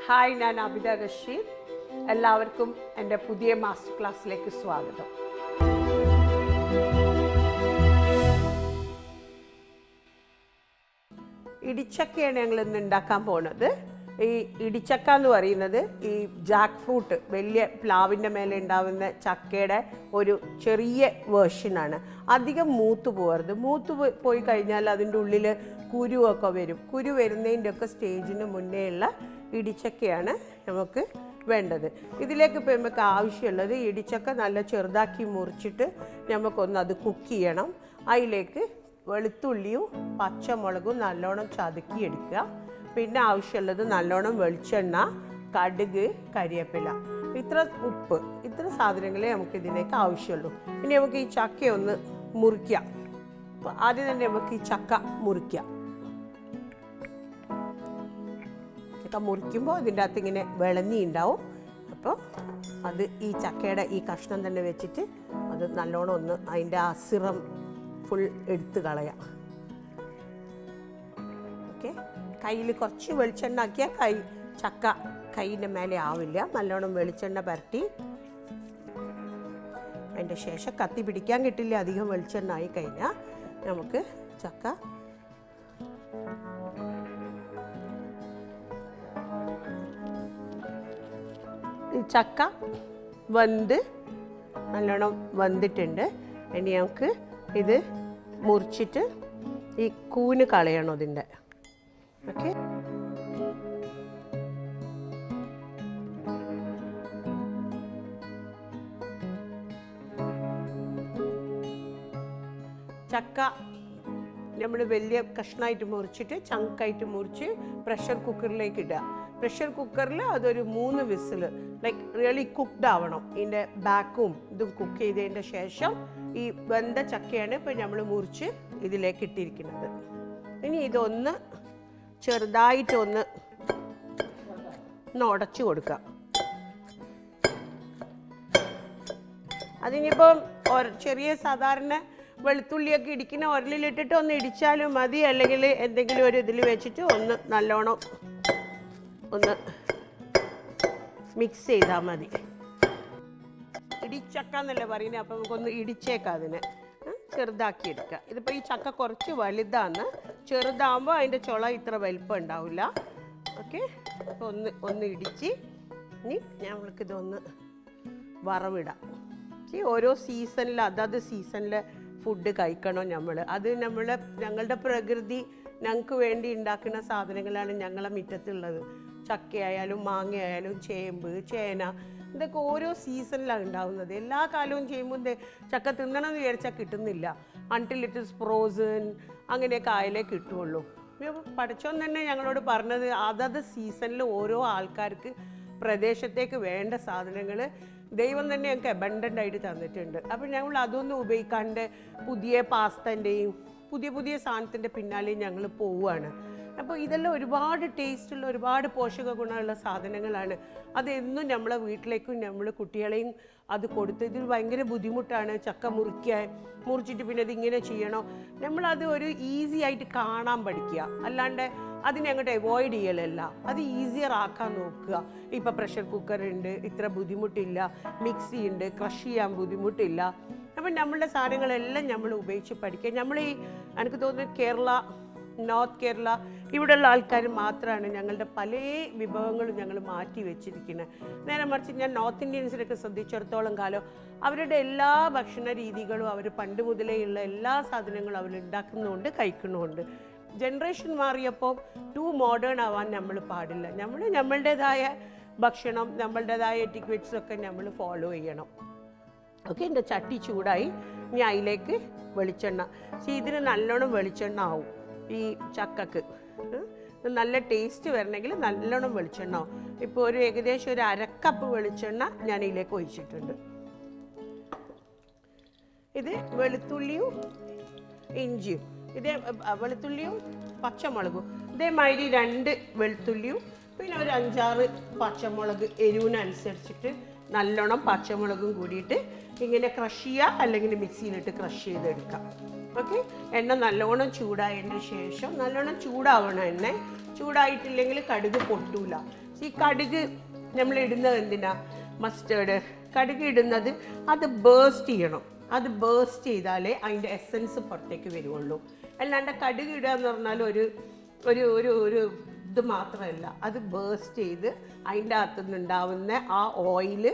Hi, ഞാൻ അബിത റഷീദ്. എല്ലാവർക്കും എൻ്റെ പുതിയ മാസ്റ്റർ ക്ലാസ്സിലേക്ക് സ്വാഗതം. ഇടിച്ചക്കയാണ് ഞങ്ങൾ ഇന്ന് ഉണ്ടാക്കാൻ പോകുന്നത്. ഈ ഇടിച്ചക്ക എന്ന് പറയുന്നത് ഈ ജാക്ക് ഫ്രൂട്ട്, വലിയ പ്ലാവിൻ്റെ മേലെ ഉണ്ടാവുന്ന ചക്കയുടെ ഒരു ചെറിയ വേർഷനാണ്. അധികം മൂത്ത് പോകരുത്. പോയി കഴിഞ്ഞാൽ അതിൻ്റെ ഉള്ളിൽ കുരുവൊക്കെ വരും. കുരു വരുന്നതിൻ്റെ ഒക്കെ സ്റ്റേജിന് മുന്നേ ഉള്ള ഇടിച്ചക്കയാണ് നമുക്ക് വേണ്ടത്. ഇതിലേക്ക് ഇപ്പോൾ നമുക്ക് ആവശ്യമുള്ളത് ഇടിച്ചക്ക നല്ല ചെറുതാക്കി മുറിച്ചിട്ട് നമുക്കൊന്ന് അത് കുക്ക് ചെയ്യണം. അതിലേക്ക് വെളുത്തുള്ളിയും പച്ചമുളകും നല്ലോണം ചതുക്കി എടുക്കുക. പിന്നെ ആവശ്യമുള്ളത് നല്ലോണം വെളിച്ചെണ്ണ, കടുക്, കരിവേപ്പില, ഉപ്പ്, ഇത്ര സാധനങ്ങളെ നമുക്ക് ഇതിലേക്ക് ആവശ്യമുള്ളൂ. ഇനി നമുക്ക് ഈ ചക്കയൊന്ന് മുറിക്കാം. ആദ്യം തന്നെ നമുക്ക് ഈ ചക്ക മുറിക്കാം. ചക്ക മുറിക്കുമ്പോൾ ഇതിൻ്റെ അകത്ത് ഇങ്ങനെ വിളഞ്ഞി ഉണ്ടാവും. അപ്പോൾ അത് ഈ ചക്കയുടെ ഈ കഷ്ണം തന്നെ വെച്ചിട്ട് അത് നല്ലോണം ഒന്ന് അതിൻ്റെ ആ സിറം ഫുൾ എടുത്ത് കളയാം. ഓക്കെ, കയ്യിൽ കുറച്ച് വെളിച്ചെണ്ണ ആക്കിയാൽ ചക്ക കൈയിൻ്റെ മേലെ ആവില്ല. നല്ലോണം വെളിച്ചെണ്ണ പരട്ടി അതിൻ്റെ ശേഷം കത്തി പിടിക്കാൻ കിട്ടില്ല. അധികം വെളിച്ചെണ്ണ ആയി കഴിഞ്ഞാൽ നമുക്ക് ചക്ക നല്ലോണം വെന്തിട്ടുണ്ട്. ഇനി നമുക്ക് ഇത് മുറിച്ചിട്ട് ഈ കൂന് കളയണം ഇതിൻ്റെ. ഓക്കെ, ചക്ക നമ്മൾ വലിയ കഷ്ണമായിട്ട് മുറിച്ചിട്ട് ചങ്കായിട്ട് മുറിച്ച് പ്രഷർ കുക്കറിലേക്ക് ഇടുക. പ്രഷർ കുക്കറിൽ അതൊരു 3 വിസിൽ ലൈക്ക് റിയലി കുക്ക്ഡ് ആവണം. ഇതിൻ്റെ ബാക്കും ഇതും കുക്ക് ചെയ്തതിൻ്റെ ശേഷം ഈ വെന്ത ചക്കയാണ് ഇപ്പോൾ നമ്മൾ മുറിച്ച് ഇതിലേക്ക് ഇട്ടിരിക്കുന്നത്. ഇനി ഇതൊന്ന് ചെറുതായിട്ടൊന്ന് ഉടച്ചു കൊടുക്കുക. അതിനിപ്പം ചെറിയ സാധാരണ വെളുത്തുള്ളിയൊക്കെ ഇടിക്കുന്ന ഉരലിലിട്ടിട്ട് ഒന്ന് ഇടിച്ചാലും മതി. അല്ലെങ്കിൽ എന്തെങ്കിലും ഒരു ഇതിൽ വെച്ചിട്ട് ഒന്ന് നല്ലോണം ഒന്ന് മിക്സ് ചെയ്താൽ മതി. ഇടിച്ചക്ക എന്നല്ലേ പറയുന്നത്. അപ്പം നമുക്കൊന്ന് ഇടിച്ചേക്കാം. അതിനെ ചെറുതാക്കി എടുക്കുക. ഇതിപ്പോൾ ഈ ചക്ക കുറച്ച് വലുതാണ്. ചെറുതാകുമ്പോൾ അതിൻ്റെ ചുള ഇത്ര വലിപ്പം ഉണ്ടാവില്ല. ഓക്കെ, അപ്പോൾ ഒന്ന് ഇടിച്ച് ഇനി നമ്മൾക്കിതൊന്ന് വറവിടാം. ഓരോ സീസണിൽ അതത് സീസണിൽ ഫുഡ് കഴിക്കണം നമ്മൾ. അത് ഞങ്ങളുടെ പ്രകൃതി ഞങ്ങൾക്ക് വേണ്ടി ഉണ്ടാക്കുന്ന സാധനങ്ങളാണ് ഞങ്ങളെ മുറ്റത്തുള്ളത്. ചക്കയായാലും മാങ്ങയായാലും ചേമ്പ്, ചേന, ഇതൊക്കെ ഓരോ സീസണിലാണ് ഉണ്ടാകുന്നത്. എല്ലാ കാലവും ചെയ്യുമ്പോൾ ചക്ക തിന്നണമെന്ന് വിചാരിച്ചാൽ കിട്ടുന്നില്ല. അൺടിൽ ഇറ്റ് ഇസ് ഫ്രോസൺ അങ്ങനെയൊക്കെ ആയാലേ കിട്ടുള്ളൂ. പഠിച്ചോൻ തന്നെ ഞങ്ങളോട് പറഞ്ഞത് അതത് സീസണിൽ ഓരോ ആൾക്കാർക്ക് പ്രദേശത്തേക്ക് വേണ്ട സാധനങ്ങൾ ദൈവം തന്നെ ഞങ്ങൾക്ക് അബണ്ടൻ്റ് ആയിട്ട് തന്നിട്ടുണ്ട്. അപ്പോൾ ഞങ്ങൾ അതൊന്നും ഉപയോഗിക്കാണ്ട് പുതിയ പാസ്തൻ്റെയും പുതിയ സാധനത്തിൻ്റെ പിന്നാലെയും ഞങ്ങൾ പോവുകയാണ്. അപ്പോൾ ഇതെല്ലാം ഒരുപാട് ടേസ്റ്റുള്ള ഒരുപാട് പോഷക ഗുണമുള്ള സാധനങ്ങളാണ്. അതെന്നും നമ്മളെ വീട്ടിലേക്കും നമ്മൾ കുട്ടികളെയും അത് കൊടുത്ത് ഇതിൽ ഭയങ്കര ബുദ്ധിമുട്ടാണ്. ചക്ക മുറിച്ചിട്ട് പിന്നെ ഇതിങ്ങനെ ചെയ്യണോ. നമ്മളത് ഒരു ഈസി ആയിട്ട് കാണാൻ പഠിക്കുക. അല്ലാണ്ട് അതിനെ അങ്ങോട്ട് അവോയ്ഡ് ചെയ്യലല്ല, അത് ഈസിയർ ആക്കാൻ നോക്കുക. ഇപ്പം പ്രഷർ കുക്കറുണ്ട്, ഇത്ര ബുദ്ധിമുട്ടില്ല. മിക്സി ഉണ്ട്, ക്രഷ് ചെയ്യാൻ ബുദ്ധിമുട്ടില്ല. അപ്പം നമ്മളുടെ സാധനങ്ങളെല്ലാം നമ്മൾ ഉപയോഗിച്ച് പഠിക്കുക. എനിക്ക് തോന്നുന്നു കേരള, നോർത്ത് കേരള ഇവിടെയുള്ള ആൾക്കാർ മാത്രമാണ് ഞങ്ങളുടെ പല വിഭവങ്ങളും ഞങ്ങൾ മാറ്റി വെച്ചിരിക്കുന്നത്. നേരെ മറിച്ച് ഞാൻ നോർത്ത് ഇന്ത്യൻസിനൊക്കെ ശ്രദ്ധിച്ചിടത്തോളം കാലം അവരുടെ എല്ലാ ഭക്ഷണ രീതികളും അവർ പണ്ട് മുതലേ ഉള്ള എല്ലാ സാധനങ്ങളും അവർ ഉണ്ടാക്കുന്നുമുണ്ട്, കഴിക്കുന്നുമുണ്ട്. ജനറേഷൻ മാറിയപ്പോൾ ടു മോഡേൺ ആവാൻ നമ്മൾ പാടില്ല. നമ്മളുടേതായ ഭക്ഷണം, നമ്മളുടേതായ എറ്റിക്വറ്റ്സൊക്കെ നമ്മൾ ഫോളോ ചെയ്യണം. ഓക്കെ, എൻ്റെ ചട്ടി ചൂടായി. ഇനി അതിലേക്ക് വെളിച്ചെണ്ണ. ഇതിന് നല്ലോണം വെളിച്ചെണ്ണ ആവും. ഈ ചക്കക്ക് നല്ല ടേസ്റ്റ് വരണമെങ്കിൽ നല്ലോണം വെളിച്ചെണ്ണ ആവും. ഇപ്പോൾ ഏകദേശം ഒരു 1/2 കപ്പ് വെളിച്ചെണ്ണ ഞാൻ ഇതിലേക്ക് ഒഴിച്ചിട്ടുണ്ട്. ഇത് വെളുത്തുള്ളിയും ഇഞ്ചിയും, വെളുത്തുള്ളിയും പച്ചമുളകും ഇതേമാതിരി 2 വെളുത്തുള്ളിയും പിന്നെ ഒരു 5-6 പച്ചമുളക് എരിവിനനുസരിച്ചിട്ട് നല്ലോണം പച്ചമുളകും കൂടിയിട്ട് ഇങ്ങനെ ക്രഷ് ചെയ്യുക, അല്ലെങ്കിൽ മിക്സിയിലിട്ട് ക്രഷ് ചെയ്തെടുക്കാം. ഓക്കെ, എണ്ണ നല്ലോണം ചൂടായതിന് ശേഷം, നല്ലോണം ചൂടാവണം എണ്ണ. ചൂടായിട്ടില്ലെങ്കിൽ കടുക് പൊട്ടൂല. ഈ കടുക് നമ്മൾ ഇടുന്നത് എന്തിനാ? മസ്റ്റേർഡ് കടുക് ഇടുന്നത് അത് ബേസ്റ്റ് ചെയ്യണം. അത് ബേസ്റ്റ് ചെയ്താലേ അതിൻ്റെ എസൻസ് പുറത്തേക്ക് വരുള്ളൂ. അല്ലാണ്ട് കടുക് ഇടുക എന്ന് പറഞ്ഞാൽ ഒരു ഒരു ഒരു ഒരു ഇത് മാത്രമല്ല, അത് ബേസ്റ്റ് ചെയ്ത് അതിൻ്റെ അകത്തുനിന്ന് ഉണ്ടാവുന്ന ആ ഓയിൽ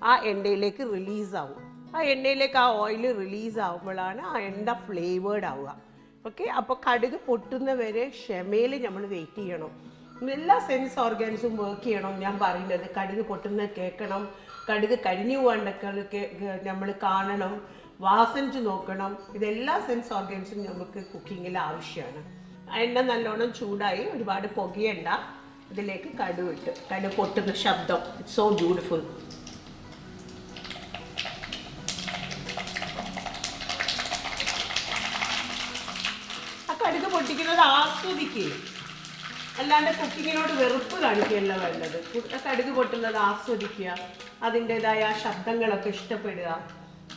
ആ എണ്ണയിലേക്ക് റിലീസാവും. ആ എണ്ണയിലേക്ക് ആ ഓയിൽ റിലീസ് ആവുമ്പോഴാണ് ആ എണ്ണ ഫ്ലേവേർഡ് ആവുക. ഓക്കെ, അപ്പോൾ കടുക് പൊട്ടുന്നവരെ ക്ഷമയിൽ നമ്മൾ വെയിറ്റ് ചെയ്യണം. എല്ലാ സെൻസ് ഓർഗൻസും വർക്ക് ചെയ്യണം. ഞാൻ പറയുന്നത് കടുക് പൊട്ടുന്നത് കേൾക്കണം, കടുക് കരിഞ്ഞു പോകാണ്ടൊക്കെ നമ്മൾ കാണണം, വാസനിച്ച് നോക്കണം. ഇതെല്ലാ സെൻസ് ഓർഗൻസും നമുക്ക് കുക്കിങ്ങിൽ ആവശ്യമാണ്. എണ്ണ നല്ലോണം ചൂടായി, ഒരുപാട് പുകയണ്ട. ഇതിലേക്ക് കടുക് ഇട്ട് കടുക് പൊട്ടുന്ന ശബ്ദം, ഇറ്റ്സ് സോ ബ്യൂട്ടിഫുൾ. ആ കടുക് പൊട്ടിക്കുന്നത് ആസ്വദിക്കുക, അല്ലാണ്ട് കുക്കിങ്ങിനോട് വെറുപ്പ് കാണിക്കുകയല്ല വേണ്ടത്. കടുക് പൊട്ടുന്നത് ആസ്വദിക്കുക, അതിൻ്റെതായ ശബ്ദങ്ങളൊക്കെ ഇഷ്ടപ്പെടുക.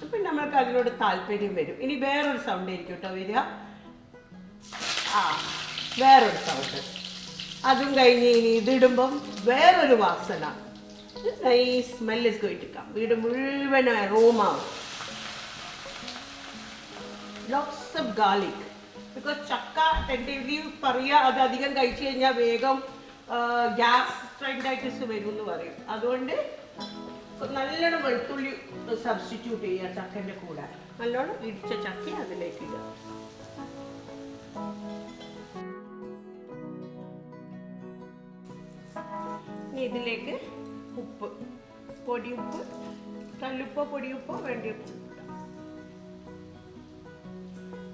അപ്പം നമ്മൾക്ക് അതിനോട് താല്പര്യം വരും. ഇനി വേറൊരു സൗണ്ട് ആയിരിക്കും കേട്ടോ വരിക. വേറൊരു സൗണ്ട്, അതും കഴിഞ്ഞ് ഇനി ഇതിടുമ്പം വേറൊരു വാസന. Nice smell is going to come. വീട് മുഴുവൻ അരോമാവും. Lots of garlic. ബിക്കോസ് ചക്ക ടെൻറ്റീവ്ലി പറയുക അത് അധികം കഴിച്ചു കഴിഞ്ഞാൽ വേഗം ഗ്യാസ്ട്രൈറ്റിസ് വരും എന്ന് പറയും. അതുകൊണ്ട് നല്ലോണം വെളുത്തുള്ളി സബ്സ്റ്റിറ്റ്യൂട്ട് ചെയ്യുക ചക്കൻ്റെ കൂടെ. നല്ലോണം ഇടിച്ച ചക്ക അതിലേക്ക് ഇടുക. ഇനി ഇതിലേക്ക് ഉപ്പ്, പൊടിയുപ്പ്, കല്ലുപ്പോ പൊടിയുപ്പോ വേണ്ടി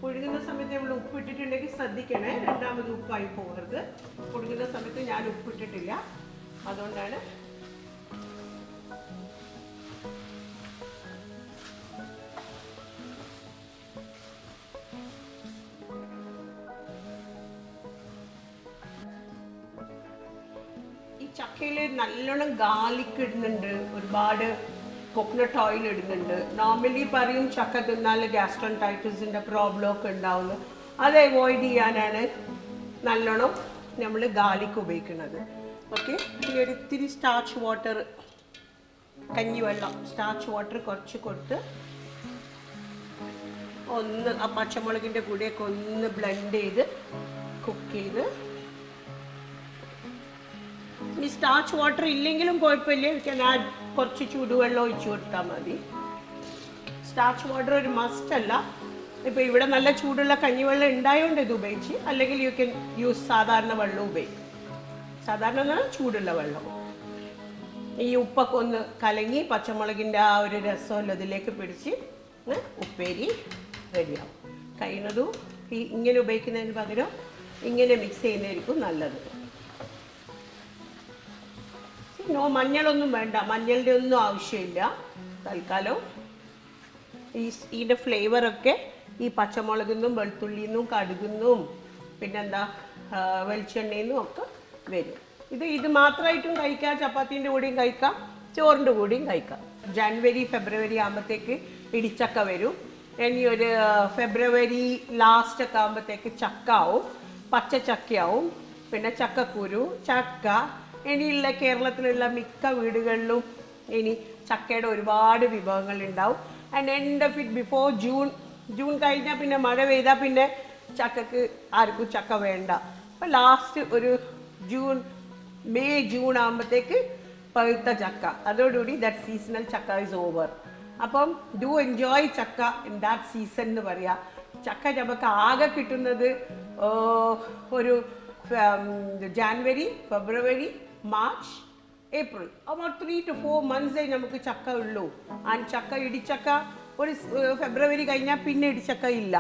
പുഴുങ്ങുന്ന സമയത്ത് നമ്മൾ ഉപ്പ് ഇട്ടിട്ടുണ്ടെങ്കിൽ ശ്രദ്ധിക്കണേ, രണ്ടാമത് ഉപ്പായി പോകരുത്. പുഴുങ്ങുന്ന സമയത്ത് ഞാൻ ഉപ്പിട്ടിട്ടില്ല, അതുകൊണ്ടാണ്. ഈ ചക്കയിൽ നല്ലോണം ഗാർലിക് ഇടുന്നുണ്ട്, ഒരുപാട് കോക്കനട്ട് ഓയിൽ ഇടുന്നുണ്ട്. നോർമലി പറയും ചക്ക തിന്നാൽ ഗ്യാസ്ട്രോൻറ്റൈറ്റിസിൻ്റെ പ്രോബ്ലം ഒക്കെ ഉണ്ടാവുന്നു. അത് അവോയ്ഡ് ചെയ്യാനാണ് നല്ലോണം നമ്മൾ ഗാർലിക് ഉപയോഗിക്കുന്നത്. ഓക്കെ, ഇനി ഒരു ഇത്തിരി സ്റ്റാർച്ച് വാട്ടർ, കഞ്ഞിവെള്ളം, സ്റ്റാർച്ച് വാട്ടർ കുറച്ച് കൊടുത്ത് ഒന്ന് ആ പച്ചമുളകിൻ്റെ കൂടെയൊക്കെ ഒന്ന് ബ്ലെൻഡ് ചെയ്ത് കുക്ക് ചെയ്ത്. ഇനി സ്റ്റാർച്ച് വാട്ടർ ഇല്ലെങ്കിലും കുഴപ്പമില്ല, ഞാൻ കുറച്ച് ചൂടുവെള്ളം ഒഴിച്ചു കൊടുത്താൽ മതി. സ്റ്റാർച്ച് വാട്ടർ ഒരു മസ്റ്റ് അല്ല. ഇപ്പോൾ ഇവിടെ നല്ല ചൂടുള്ള കഞ്ഞിവെള്ളം ഉണ്ടായതുകൊണ്ട് ഇത് ഉപയോഗിച്ച്, അല്ലെങ്കിൽ യു ക്യാൻ യൂസ് സാധാരണ വെള്ളം ഉപയോഗിക്കും. സാധാരണ ചൂടുള്ള വെള്ളം. ഈ ഉപ്പൊക്കെ ഒന്ന് കലങ്ങി പച്ചമുളകിൻ്റെ ആ ഒരു രസമല്ലോ ഇതിലേക്ക് പിടിച്ച് ഉപ്പേരി റെഡിയാവും. കഴിയുന്നതും ഇങ്ങനെ ഉപയോഗിക്കുന്നതിന് പകരം ഇങ്ങനെ മിക്സ് ചെയ്യുന്നതായിരിക്കും നല്ലത്. മഞ്ഞളൊന്നും വേണ്ട, മഞ്ഞളുടെ ഒന്നും ആവശ്യമില്ല തൽക്കാലം. ഇതിൻ്റെ ഫ്ലേവറൊക്കെ ഈ പച്ചമുളകിന്നും വെളുത്തുള്ളിന്നും കടുകുന്നും പിന്നെന്താ വെളിച്ചെണ്ണയിന്നും ഒക്കെ വരും. ഇത് മാത്രമായിട്ടും കഴിക്കാം, ചപ്പാത്തിൻ്റെ കൂടെയും കഴിക്കാം, ചോറിൻ്റെ കൂടെയും കഴിക്കാം. ജനുവരി ഫെബ്രുവരി ആകുമ്പോഴത്തേക്ക് ഇടിച്ചക്ക വരും. ഇനി ഒരു ഫെബ്രുവരി ലാസ്റ്റ് ഒക്കെ ആകുമ്പോഴത്തേക്ക് ചക്ക ആവും, പച്ച ചക്കയാവും, പിന്നെ ചക്കക്കുരു, ചക്ക. ഇനിയുള്ള കേരളത്തിലുള്ള മിക്ക വീടുകളിലും ഇനി ചക്കയുടെ ഒരുപാട് വിഭവങ്ങൾ ഉണ്ടാവും. And end of it before June കഴിഞ്ഞാൽ പിന്നെ മഴ പെയ്താൽ പിന്നെ ചക്കക്ക് ആർക്കും ചക്ക വേണ്ട. അപ്പോൾ ലാസ്റ്റ് ഒരു മെയ് ജൂൺ ആകുമ്പോഴത്തേക്ക് പഴുത്ത ചക്ക, അതോടുകൂടി ദാറ്റ് സീസണൽ ചക്ക ഈസ് ഓവർ. അപ്പം ഡു എൻജോയ് ചക്ക ഇൻ ദാറ്റ് സീസൺ എന്ന് പറയാം. ചക്ക നമുക്ക് ആകെ കിട്ടുന്നത് ഒരു ജാനുവരി, ഫെബ്രുവരി, March, April, about 3 to 4 months നമുക്ക് ചക്ക ഉള്ളൂ. ചക്ക ഇടിച്ചക്ക ഒരു ഫെബ്രുവരി കഴിഞ്ഞാൽ പിന്നെ ഇടിച്ചക്ക ഇല്ല.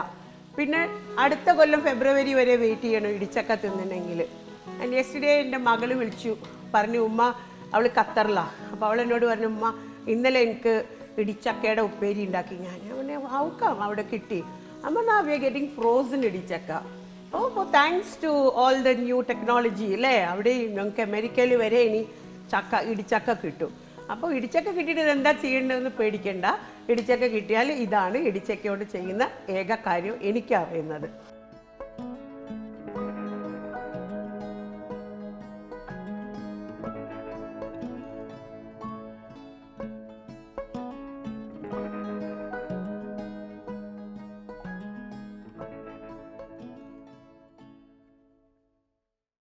പിന്നെ അടുത്ത കൊല്ലം ഫെബ്രുവരി വരെ വെയിറ്റ് ചെയ്യണം ഇടിച്ചക്ക തിന്നണമെങ്കിൽ. ആൻഡ് യെസ്റ്റർഡേ എൻ്റെ മകൾ വിളിച്ചു പറഞ്ഞു, ഉമ്മ അവൾ ഖത്തറിലാണ്. അപ്പോൾ അവൾ എന്നോട് പറഞ്ഞു, ഉമ്മ ഇന്നലെ എനിക്ക് ഇടിച്ചക്കയുടെ ഉപ്പേരി ഉണ്ടാക്കി. ഞാൻ അവനെ ഔക്കാം അവിടെ കിട്ടി. അമ്മ we are getting frozen idichakka. അപ്പോൾ thanks to all the new technology അല്ലേ, അവിടെ ഞങ്ങൾക്ക് അമേരിക്കയിൽ വരെ ഇനി ഇടിച്ചക്ക കിട്ടും. അപ്പോൾ ഇടിച്ചക്ക കിട്ടിയിട്ട് ഇതെന്താ ചെയ്യേണ്ടതെന്ന് പേടിക്കണ്ട. ഇടിച്ചക്ക കിട്ടിയാൽ ഇതാണ് ഇടിച്ചക്കയോട് ചെയ്യുന്ന ഏക കാര്യം എനിക്കറിയുന്നത്.